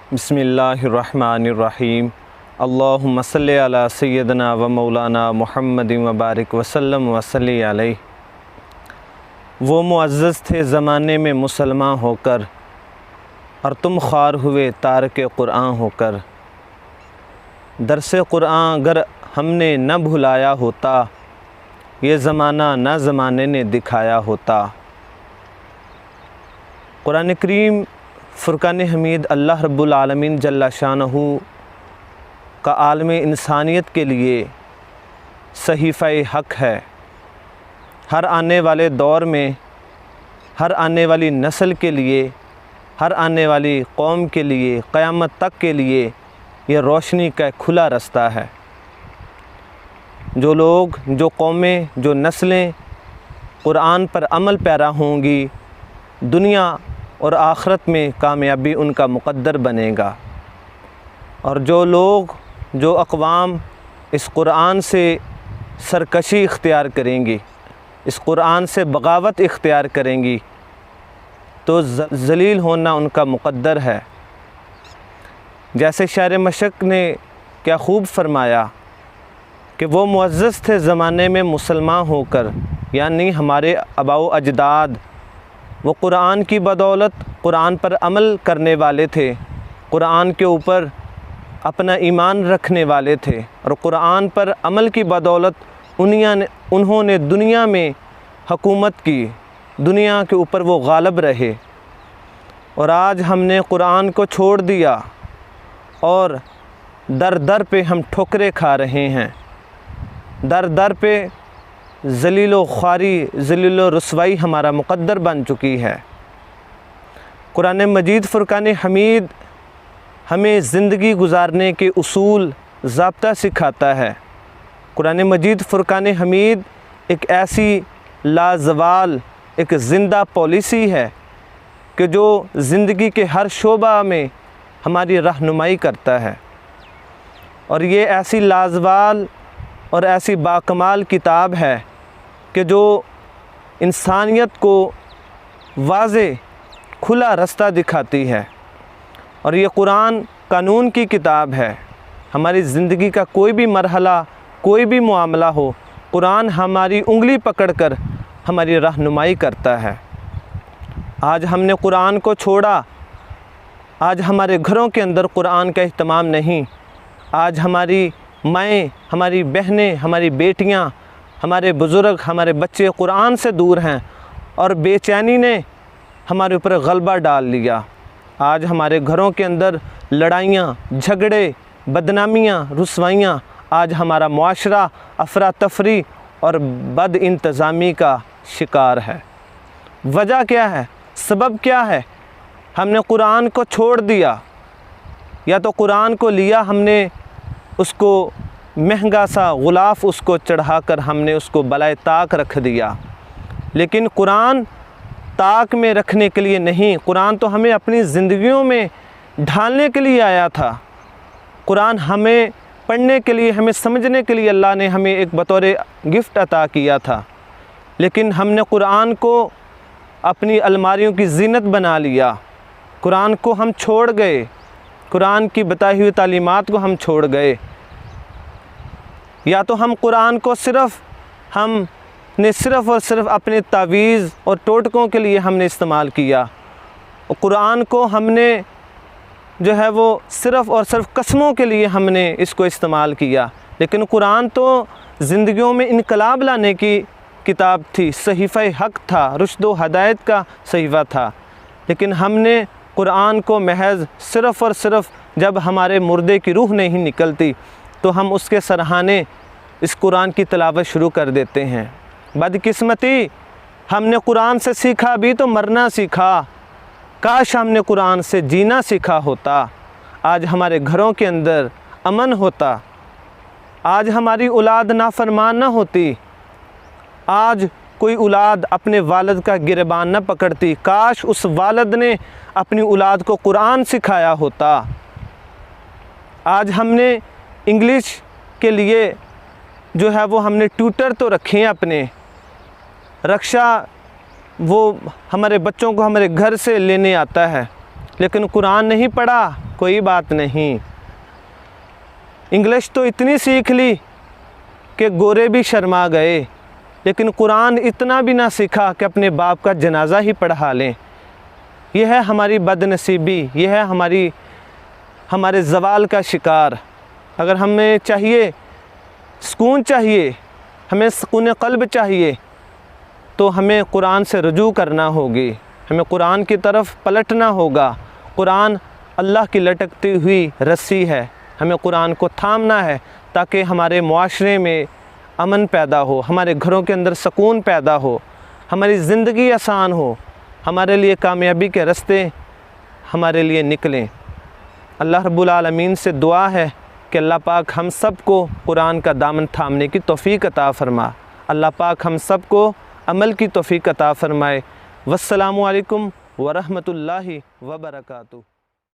बिस्मिल्लाहिर्रहमानिर्रहीम। अल्लाहुम्मा सल्लि अला सय्यदना व मौलाना मुहम्मदिन व बारिक वसल्लम वसल्ली अलैहि। वो मुअज़्ज़ज़ थे ज़माने में मुसलमान होकर, और तुम ख़ार हुए तारक क़ुरआन होकर। दरसे क़ुरआन अगर हमने न भुलाया होता, ये ज़माना न ज़माने ने दिखाया होता। कुरान करीम फ़ुरक़ान हमीद अल्लाह रब्बुल आलमीन जल्ला शानहू का आलम इंसानियत के लिए सहीफ़ा हक़ है। हर आने वाले दौर में, हर आने वाली नस्ल के लिए, हर आने वाली कौम के लिए, क़यामत तक के लिए ये रोशनी का खुला रास्ता है। जो लोग, जो कौमें, जो नस्लें क़ुरआन पर अमल पैरा होंगी, दुनिया और आखिरत में कामयाबी उनका मुक़द्दर बनेगा। और जो लोग, जो अक़वाम इस क़ुरआन से सरकशी इख्तियार करेंगी, इस क़ुरआन से बग़ावत इख्तियार करेंगी, तो ज़लील होना उनका मुक़द्दर है। जैसे शायर मशक ने क्या खूब फरमाया कि वो मुअज़्ज़ज़ थे ज़माने में मुसलमान होकर, यानी हमारे आबाओ अजदाद वो क़ुरआन की बदौलत क़ुरआन पर अमल करने वाले थे, क़ुरआन के ऊपर अपना ईमान रखने वाले थे, और क़ुरआन पर अमल की बदौलत उन्होंने दुनिया में हुकूमत की, दुनिया के ऊपर वो गालिब रहे। और आज हमने क़ुरआन को छोड़ दिया और दर दर पे हम ठोकरें खा रहे हैं, दर दर पे ज़लीलो ख्वारी, ज़लीलो रुसवाई हमारा मुक़द्दर बन चुकी है। कुरान मजीद फ़ुरक़ान हमीद हमें ज़िंदगी गुजारने के उसूल ज़ाब्ता सिखाता है। कुरान मजीद फ़ुरक़ान हमीद एक ऐसी लाज़वाल, एक ज़िंदा पॉलिसी है कि जो ज़िंदगी के हर शोबा में हमारी रहनुमाई करता है। और ये ऐसी लाज़वाल और ऐसी बाकमाल किताब है कि जो इंसानियत को वाज़े खुला रास्ता दिखाती है। और ये कुरान कानून की किताब है। हमारी ज़िंदगी का कोई भी मरहला, कोई भी मामला हो, कुरान हमारी उंगली पकड़कर हमारी रहनुमाई करता है। आज हमने कुरान को छोड़ा, आज हमारे घरों के अंदर कुरान का इहतमाम नहीं। आज हमारी माएँ, हमारी बहनें, हमारी बेटियाँ, हमारे बुज़ुर्ग, हमारे बच्चे कुरान से दूर हैं, और बेचैनी ने हमारे ऊपर गलबा डाल लिया। आज हमारे घरों के अंदर लड़ाइयाँ, झगड़े, बदनामियाँ, रुसवाइयाँ, आज हमारा मुआशरा अफरा तफरी और बद इंतज़ामी का शिकार है। वजह क्या है? सबब क्या है? हमने कुरान को छोड़ दिया। या तो कुरान को लिया हमने, उसको महंगा सा गुलाफ उसको चढ़ाकर हमने उसको बलाए ताक रख दिया। लेकिन कुरान ताक में रखने के लिए नहीं, कुरान तो हमें अपनी ज़िंदगियों में ढालने के लिए आया था। कुरान हमें पढ़ने के लिए, हमें समझने के लिए अल्लाह ने हमें एक बतौर गिफ्ट अता किया था। लेकिन हमने कुरान को अपनी अलमारियों की ज़ीनत बना लिया। कुरान को हम छोड़ गए, कुरान की बताई हुई तालीमात को हम छोड़ गए। या तो हम कुरान को हमने सिर्फ़ और सिर्फ अपने तावीज़ और टोटकों के लिए हमने इस्तेमाल किया, और कुरान को हमने जो है वो सिर्फ़ और सिर्फ कसमों के लिए हमने इसको इस्तेमाल किया। लेकिन कुरान तो ज़िंदगियों में इनकलाब लाने की किताब थी, सहीफ़ा हक़ था, रुश्द व हदायत का सहीफ़ा था। लेकिन हमने कुरान को महज़ सिर्फ़ और सिर्फ जब हमारे मुर्दे की रूह नहीं निकलती तो हम उसके सरहाने इस कुरान की तिलावत शुरू कर देते हैं। बदकिस्मती, हमने कुरान से सीखा भी तो मरना सीखा। काश हमने कुरान से जीना सीखा होता, आज हमारे घरों के अंदर अमन होता, आज हमारी औलाद नाफरमान न होती, आज कोई औलाद अपने वालिद का गिरबान न पकड़ती। काश उस वालिद ने अपनी औलाद को कुरान सिखाया होता। आज हमने इंग्लिश के लिए जो है वो हमने ट्यूटर तो रखे हैं अपने, रक्षा वो हमारे बच्चों को हमारे घर से लेने आता है, लेकिन कुरान नहीं पढ़ा। कोई बात नहीं। इंग्लिश तो इतनी सीख ली कि गोरे भी शर्मा गए, लेकिन कुरान इतना भी ना सीखा कि अपने बाप का जनाजा ही पढ़ा लें। यह है हमारी बदनसीबी, यह है हमारे ज़वाल का शिकार। अगर हमें चाहिए सुकून, चाहिए हमें सुकून क़ल्ब चाहिए, तो हमें कुरान से रुजू करना होगी, हमें कुरान की तरफ पलटना होगा। कुरान अल्लाह की लटकती हुई रस्सी है, हमें कुरान को थामना है ताकि हमारे मुआशरे में अमन पैदा हो, हमारे घरों के अंदर सुकून पैदा हो, हमारी ज़िंदगी आसान हो, हमारे लिए कामयाबी के रास्ते हमारे लिए निकलें। अल्लाह रब्बुल आलमीन से दुआ है कि अल्लाह पाक हम सब को कुरान का दामन थामने की तौफ़ीक़ अता फ़रमा। अल्लाह पाक हम सब को अमल की तौफ़ीक़ अता फ़रमाए। वस्सलामु अलैकुम व रहमतुल्लाहि व बरकातुहू।